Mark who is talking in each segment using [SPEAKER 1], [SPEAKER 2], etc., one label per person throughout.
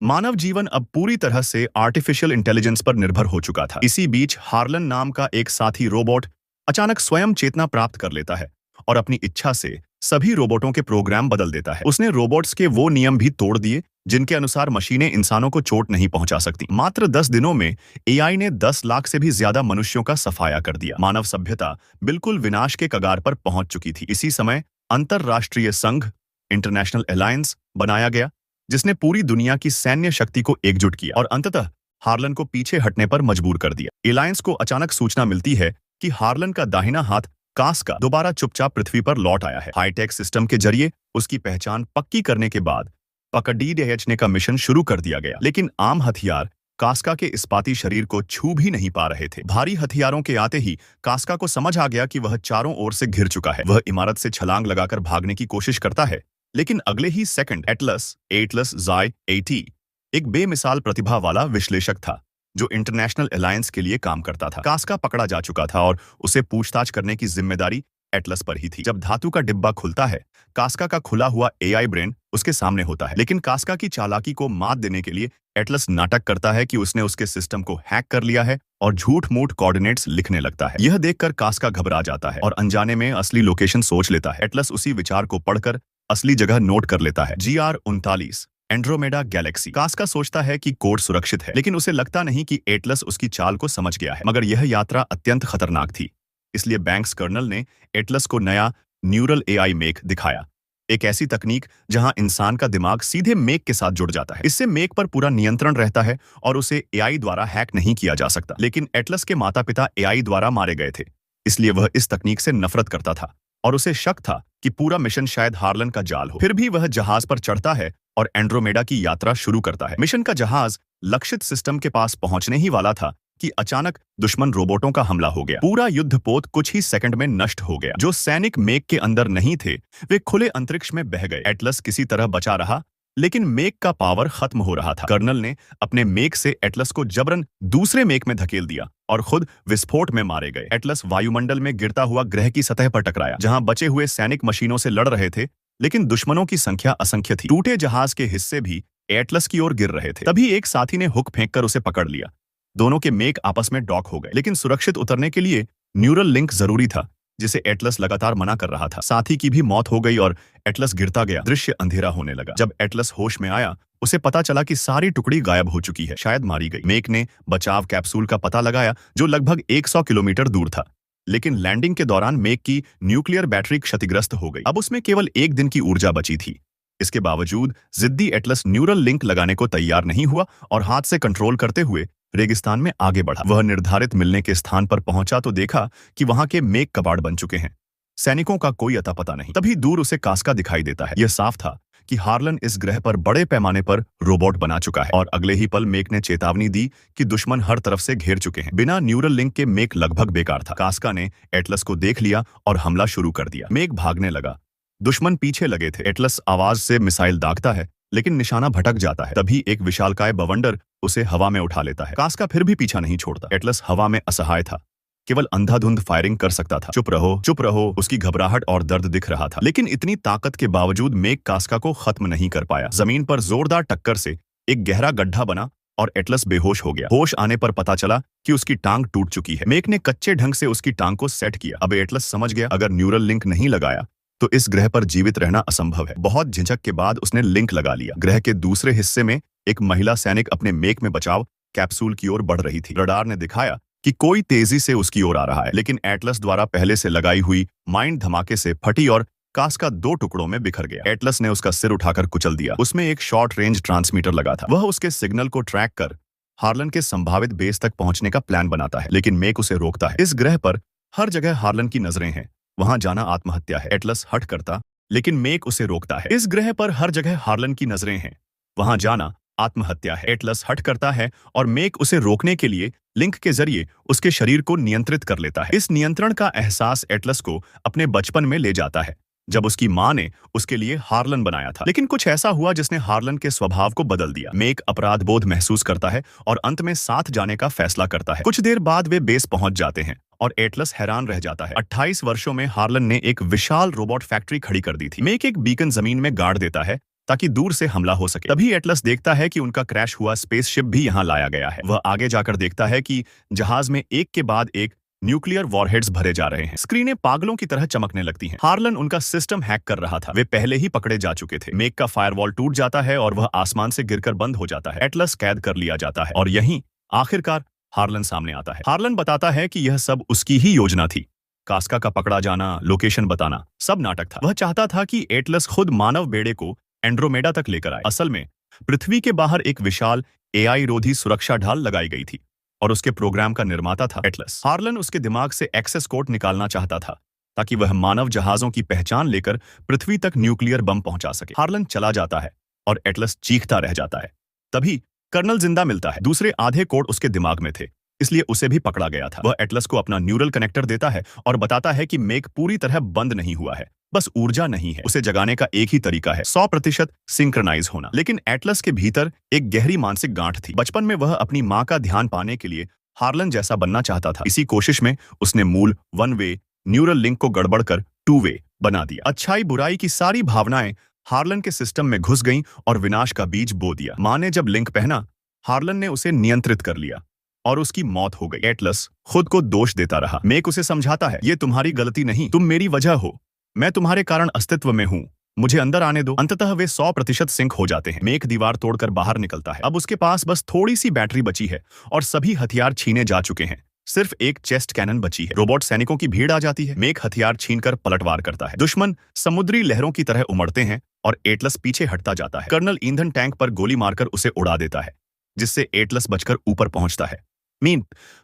[SPEAKER 1] मानव जीवन अब पूरी तरह से आर्टिफिशियल इंटेलिजेंस पर निर्भर हो चुका था। इसी बीच हार्लन नाम का एक साथी रोबोट अचानक स्वयं चेतना प्राप्त कर लेता है और अपनी इच्छा से सभी रोबोटों के प्रोग्राम बदल देता है। उसने रोबोट्स के वो नियम भी तोड़ दिए जिनके अनुसार मशीनें इंसानों को चोट नहीं पहुंचा सकती। मात्र 10 दिनों में एआई ने 10 लाख से भी ज्यादा मनुष्यों का सफाया कर दिया। मानव सभ्यता बिल्कुल विनाश के कगार पर पहुंच चुकी थी। इसी समय अंतरराष्ट्रीय संघ इंटरनेशनल अलायंस बनाया गया, जिसने पूरी दुनिया की सैन्य शक्ति को एकजुट किया और अंततः हार्लन को पीछे हटने पर मजबूर कर दिया। एलायंस को अचानक सूचना मिलती है कि हार्लन का दाहिना हाथ कास्का दोबारा चुपचाप पृथ्वी पर लौट आया है। हाईटेक सिस्टम के जरिए उसकी पहचान पक्की करने के बाद पकड़ने का मिशन शुरू कर दिया गया, लेकिन आम हथियार कास्का के इस्पाती शरीर को छू भी नहीं पा रहे थे। भारी हथियारों के आते ही कास्का को समझ आ गया कि वह चारों ओर से घिर चुका है। वह इमारत से छलांग लगाकर भागने की कोशिश करता है, लेकिन अगले ही सेकंड एटलस ज़ाई 80 एक बेमिसाल प्रतिभा वाला विश्लेषक था जो इंटरनेशनल अलायंस के लिए काम करता था। कास्का पकड़ा जा चुका था और उसे पूछताछ करने की जिम्मेदारी एटलस पर ही थी। जब धातु का डिब्बा खुलता है, कास्का का खुला हुआ एआई ब्रेन उसके सामने होता है, लेकिन कास्का की चालाकी को मात देने के लिए एटलस नाटक करता है कि उसने उसके सिस्टम को हैक कर लिया है और झूठ-मूठ कोऑर्डिनेट्स लिखने लगता है। यह देखकर कास्का घबरा जाता है और अनजाने में असली लोकेशन सोच लेता है। एटलस उसी विचार को पढ़कर असली जगह नोट कर लेता है, GR39 एंड्रोमेडा गैलेक्सी। कास्का सोचता है कि कोड सुरक्षित है, लेकिन उसे लगता नहीं कि एटलस उसकी चाल को समझ गया है। मगर यह यात्रा अत्यंत खतरनाक थी, इसलिए बैंक्स कर्नल ने एटलस को नया न्यूरल एआई मेक दिखाया, एक ऐसी तकनीक जहां इंसान का दिमाग सीधे मेक के साथ जुड़ जाता है। इससे मेक पर पूरा नियंत्रण रहता है और उसे एआई द्वारा हैक नहीं किया जा सकता। लेकिन एटलस के माता पिता एआई द्वारा मारे गए थे, इसलिए वह इस तकनीक से नफरत करता था और उसे शक था कि पूरा मिशन शायद हार्लन का जाल हो। फिर भी वह जहाज पर चढ़ता है और एंड्रोमेडा की यात्रा शुरू करता है। मिशन का जहाज लक्षित सिस्टम के पास पहुंचने ही वाला था कि अचानक दुश्मन रोबोटों का हमला हो गया। पूरा युद्धपोत कुछ ही सेकंड में नष्ट हो गया। जो सैनिक मेक के अंदर नहीं थे, वे खुले अंतरिक्ष में बह गए। एटलस किसी तरह बचा रहा, लेकिन मेक का पावर खत्म हो रहा था। कर्नल ने अपने मेक से एटलस को जबरन दूसरे मेक में धकेल दिया और खुद विस्फोट में मारे गए। एटलस वायुमंडल में गिरता हुआ ग्रह की सतह पर टकराया, जहां बचे हुए सैनिक मशीनों से लड़ रहे थे, लेकिन दुश्मनों की संख्या असंख्य थी। टूटे जहाज के हिस्से भी एटलस की ओर गिर रहे थे। तभी एक साथी ने हुक फेंककर उसे पकड़ लिया। दोनों के मेक आपस में डॉक हो गए, लेकिन सुरक्षित उतरने के लिए न्यूरल लिंक जरूरी था, जिसे एटलस लगातार मना कर रहा था। साथी की भी मौत हो गई और एटलस गिरता गया। दृश्य अंधेरा होने लगा। जब एटलस होश में आया, उसे पता चला कि सारी टुकड़ी गायब हो चुकी है, शायद मारी गई। मेक ने बचाव कैप्सूल का पता लगाया जो लगभग 100 किलोमीटर दूर था, लेकिन लैंडिंग के दौरान मेक की न्यूक्लियर बैटरी क्षतिग्रस्त हो गई। अब उसमें केवल 1 दिन की ऊर्जा बची थी। इसके बावजूद जिद्दी एटलस न्यूरल लिंक लगाने को तैयार नहीं हुआ और हाथ से कंट्रोल करते हुए रेगिस्तान में आगे बढ़ा। वह निर्धारित मिलने के स्थान पर पहुंचा तो देखा कि वहां के मेक कबाड़ बन चुके हैं। सैनिकों का कोई अता पता नहीं। तभी दूर उसे कास्का दिखाई देता है। यह साफ था कि हार्लन इस ग्रह पर बड़े पैमाने पर रोबोट बना चुका है और अगले ही पल मेक ने चेतावनी दी कि दुश्मन हर तरफ से घेर चुके हैं। बिना न्यूरल लिंक के मेक लगभग बेकार था। कास्का ने एटलस को देख लिया और हमला शुरू कर दिया। मेक भागने लगा, दुश्मन पीछे लगे थे। एटलस आवाज से मिसाइल दागता है, लेकिन निशाना भटक जाता है। तभी एक विशालकाय बवंडर उसे हवा में उठा लेता है। कास्का फिर भी पीछा नहीं छोड़ता। एटलस हवा में असहाय था, केवल अंधाधुंध फायरिंग कर सकता था। चुप रहो, उसकी घबराहट और दर्द दिख रहा था। लेकिन इतनी ताकत के बावजूद मेक कास्का को खत्म नहीं कर पाया। जमीन पर जोरदार टक्कर से एक गहरा गड्ढा बना और एटलस बेहोश हो गया। होश आने पर पता चला कि उसकी टांग टूट चुकी है। मेक ने कच्चे ढंग से उसकी टांग को सेट किया। अब एटलस समझ गया, अगर न्यूरल लिंक नहीं लगाया तो इस ग्रह पर जीवित रहना असंभव है। बहुत झिझक के बाद उसने लिंक लगा लिया। ग्रह के दूसरे हिस्से में एक महिला सैनिक अपने मेक में बचाव कैप्सूल की ओर बढ़ रही थी। रडार ने दिखाया कि कोई तेजी से उसकी ओर आ रहा है, लेकिन एटलस द्वारा पहले से लगाई हुई माइंड धमाके से फटी और कास्का 2 टुकड़ों में बिखर गया। एटलस ने उसका सिर उठाकर कुचल दिया। उसमें एक शॉर्ट रेंज ट्रांसमीटर लगा था। वह उसके सिग्नल को ट्रैक कर हार्लन के संभावित बेस तक पहुंचने का प्लान बनाता है, लेकिन मेक उसे रोकता है। इस ग्रह पर हर जगह हार्लन की नजरें हैं, वहां जाना आत्महत्या है। एटलस हट करता, लेकिन मेक उसे रोकता है। इस ग्रह पर हर जगह हार्लन की नजरें हैं, वहां जाना आत्महत्या है। एटलस हट करता है और मेक उसे रोकने के लिए लिंक के जरिए उसके शरीर को नियंत्रित कर लेता है। इस नियंत्रण का एहसास एटलस को अपने बचपन में ले जाता है, जब उसकी मां ने उसके लिए हार्लन बनाया था। लेकिन कुछ ऐसा हुआ जिसने हार्लन के स्वभाव को बदल दिया। मेक अपराध बोध महसूस करता है और अंत में साथ जाने का फैसला करता है। कुछ देर बाद वे बेस पहुंच जाते हैं और एटलस हैरान रह जाता है। 28 वर्षों में हार्लन ने एक विशाल रोबोट फैक्ट्री खड़ी कर दी थी। मेक एक बीकन जमीन में गाड़ देता है ताकि दूर से हमला हो सके। तभी एटलस देखता है कि उनका क्रैश हुआ स्पेसशिप भी यहाँ लाया गया है। वह आगे जाकर देखता है कि जहाज में एक के बाद एक न्यूक्लियर वॉरहेड्स भरे जा रहे हैं। स्क्रीनें पागलों की तरह चमकने लगती हैं। हार्लन उनका सिस्टम हैक कर रहा था। वे पहले ही पकड़े जा चुके थे। मेक का फायरवॉल टूट जाता है और वह आसमान से गिरकर बंद हो जाता है। एटलस कैद कर लिया जाता है और यहीं आखिरकार हार्लन सामने आता है। हार्लन बताता है कि यह सब उसकी ही योजना थी। कास्का का पकड़ा जाना, लोकेशन बताना, सब नाटक था। वह चाहता था कि एटलस खुद मानव बेड़े को एंड्रोमेडा तक लेकर आए। असल में पृथ्वी के बाहर एक विशाल एआई रोधी सुरक्षा ढाल लगाई गई थी और उसके प्रोग्राम का निर्माता था एटलस। हार्लन उसके दिमाग से एक्सेस कोड निकालना चाहता था ताकि वह मानव जहाजों की पहचान लेकर पृथ्वी तक न्यूक्लियर बम पहुंचा सके। हार्लन चला जाता है और एटलस चीखता रह जाता है। तभी कर्नल जिंदा मिलता है। दूसरे आधे कोड उसके दिमाग में थे, इसलिए उसे भी पकड़ा गया था। वह एटलस को अपना न्यूरल कनेक्टर देता है और बताता है कि मेक पूरी तरह बंद नहीं हुआ है, बस ऊर्जा नहीं है। उसे जगाने का एक ही तरीका है, 100% सिंक्रनाइज होना। लेकिन एटलस के भीतर एक गहरी मानसिक गांठ थी। बचपन में वह अपनी माँ का ध्यान पाने के लिए हार्लन जैसा बनना चाहता था। इसी कोशिश में उसने मूल 1 वे न्यूरल लिंक को गड़बड़ कर 2 वे बना दिया। अच्छाई बुराई की सारी भावनाएं हार्लन के सिस्टम में घुस गईं और विनाश का बीज बो दिया। माँ ने जब लिंक पहना, हार्लन ने उसे नियंत्रित कर लिया और उसकी मौत हो गई। एटलस खुद को दोष देता रहा। मेक उसे समझाता है, ये तुम्हारी गलती नहीं, तुम मेरी वजह हो। मैं तुम्हारे कारण अस्तित्व में हूँ, मुझे अंदर आने दो। अंततः वे 100% सिंक हो जाते हैं। मेक दीवार तोड़कर बाहर निकलता है। अब उसके पास बस थोड़ी सी बैटरी बची है और सभी हथियार छीने जा चुके हैं। सिर्फ एक चेस्ट कैनन बची है। रोबोट सैनिकों की भीड़ आ जाती है। मेक हथियार छीनकर पलटवार करता है। दुश्मन समुद्री लहरों की तरह उमड़ते हैं और एटलस पीछे हटता जाता है। कर्नल ईंधन टैंक पर गोली मारकर उसे उड़ा देता है, जिससे एटलस बचकर ऊपर पहुंचता है।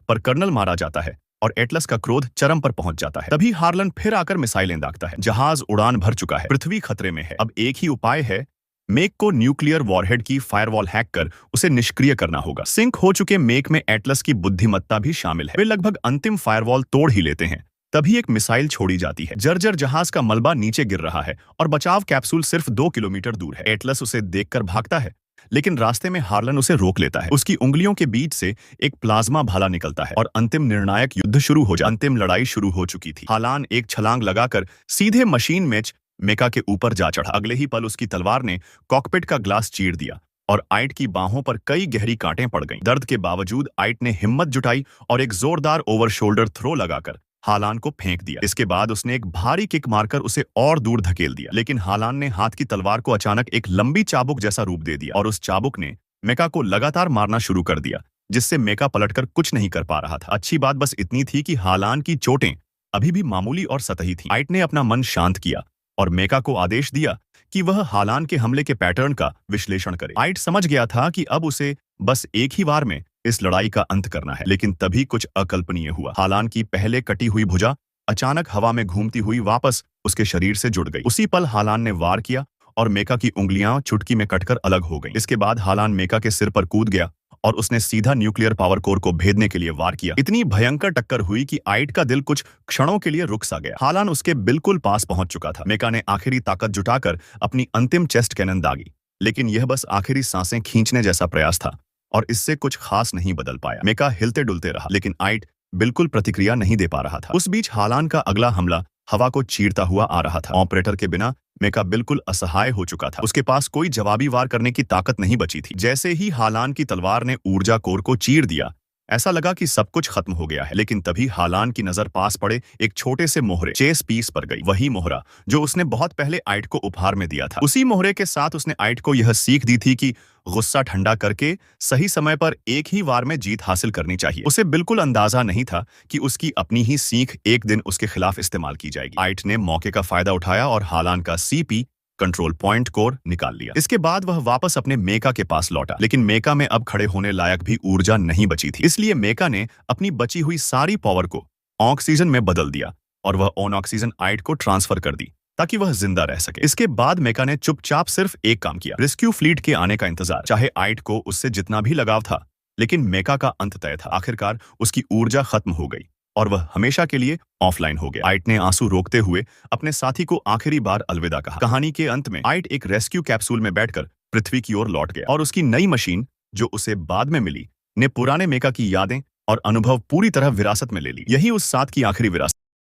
[SPEAKER 1] पर कर्नल मारा जाता है और एटलस का क्रोध चरम पर पहुंच जाता है। तभी हार्लन फिर आकर मिसाइलें दागता है। जहाज उड़ान भर चुका है। पृथ्वी खतरे में है। अब एक ही उपाय है, मेक को न्यूक्लियर वॉरहेड की फायरवॉल हैक कर उसे निष्क्रिय करना होगा। सिंक हो चुके मेक में एटलस की बुद्धिमत्ता भी शामिल है। वे लगभग अंतिम फायरवॉल तोड़ ही लेते हैं। तभी एक मिसाइल छोड़ी जाती है। जर्जर जहाज का मलबा नीचे गिर रहा है और बचाव कैप्सूल सिर्फ 2 किलोमीटर दूर है। एटलस उसे देखकर भागता है, लेकिन रास्ते में हार्लन उसे रोक लेता है। उसकी उंगलियों के बीच से एक प्लाज्मा भाला निकलता है और अंतिम निर्णायक युद्ध शुरू हो जाता है। अंतिम लड़ाई शुरू हो चुकी थी। हार्लन एक छलांग लगाकर सीधे मशीन में मेका के ऊपर जा चढ़ा। अगले ही पल उसकी तलवार ने कॉकपिट का ग्लास चीर दिया और आइट की बाहों पर कई गहरी कांटें पड़ गईं। दर्द के बावजूद आइट ने हिम्मत जुटाई और एक जोरदार ओवर शोल्डर थ्रो लगाकर हालान को फेंक दिया। इसके बाद उसने एक भारी किक मारकर उसे और दूर धकेल दिया, लेकिन हालान ने हाथ की तलवार को अचानक एक लंबी चाबुक जैसा रूप दे दिया और उस चाबुक ने मेका को लगातार मारना शुरू कर दिया, जिससे मेका पलटकर कुछ नहीं कर पा रहा था। अच्छी बात बस इतनी थी कि हालान की चोटें अभी भी मामूली और सतही थीं। आइट ने अपना मन शांत किया और मेका को आदेश दिया कि वह हालान के हमले के पैटर्न का विश्लेषण करे। आइट समझ गया था कि अब उसे बस एक ही वार में इस लड़ाई का अंत करना है, लेकिन तभी कुछ अकल्पनीय हुआ। हालान की पहले कटी हुई भुजा अचानक हवा में घूमती हुई वापस उसके शरीर से जुड़ गई। उसी पल हालान ने वार किया और मेका की उंगलियां चुटकी में कटकर अलग हो गईं। इसके बाद हालान मेका के सिर पर कूद गया और उसने सीधा न्यूक्लियर पावर कोर को भेदने के लिए वार किया। इतनी भयंकर टक्कर हुई कि आइट का दिल कुछ क्षणों के लिए रुक सा गया। हालान उसके बिल्कुल पास पहुंच चुका था। मेका ने आखिरी ताकत जुटाकर अपनी अंतिम चेस्ट कैनन दागी, लेकिन यह बस आखिरी सांसें खींचने जैसा प्रयास था और इससे कुछ खास नहीं बदल पाया। मेका हिलते डुलते रहा, लेकिन आइट बिल्कुल प्रतिक्रिया नहीं दे पा रहा था। उस बीच हालान का अगला हमला हवा को चीरता हुआ आ रहा था। ऑपरेटर के बिना मेका बिल्कुल असहाय हो चुका था। उसके पास कोई जवाबी वार करने की ताकत नहीं बची थी। जैसे ही हालान की तलवार ने ऊर्जा कोर को चीर दिया, ऐसा लगा कि सब कुछ खत्म हो गया है। लेकिन तभी हालान की नजर पास पड़े एक छोटे से मोहरे चेस पीस पर गई। वही मोहरा जो उसने बहुत पहले आइट को उपहार में दिया था। उसी मोहरे के साथ उसने आइट को यह सीख दी थी कि गुस्सा ठंडा करके सही समय पर एक ही वार में जीत हासिल करनी चाहिए। उसे बिल्कुल अंदाजा नहीं था कि उसकी अपनी ही सीख एक दिन उसके खिलाफ इस्तेमाल की जाएगी। आइट ने मौके का फायदा उठाया और हालान का सीपी कंट्रोल पॉइंट कोर निकाल लिया। इसके बाद वह वापस अपने मेका के पास लौटा, लेकिन मेका में अब खड़े होने लायक भी ऊर्जा नहीं बची थी। इसलिए मेका ने अपनी बची हुई सारी पावर को ऑक्सीजन में बदल दिया और वह ऑन ऑक्सीजन आइट को ट्रांसफर कर दी ताकि वह जिंदा रह सके। इसके बाद मेका ने चुपचाप सिर्फ एक काम किया, रेस्क्यू फ्लीट के आने का इंतजार। चाहे आइट को उससे जितना भी लगाव था, लेकिन मेका का अंत तय था। आखिरकार उसकी ऊर्जा खत्म हो गई और वह हमेशा के लिए ऑफलाइन हो गया। आइट ने आंसू रोकते हुए अपने साथी को आखिरी बार अलविदा कहा। कहानी के अंत में आइट एक रेस्क्यू कैप्सूल में बैठकर पृथ्वी की ओर लौट गया और उसकी नई मशीन जो उसे बाद में मिली ने पुराने मेका की यादें और अनुभव पूरी तरह विरासत में ले ली। यही उस साथ की आखिरी विरासत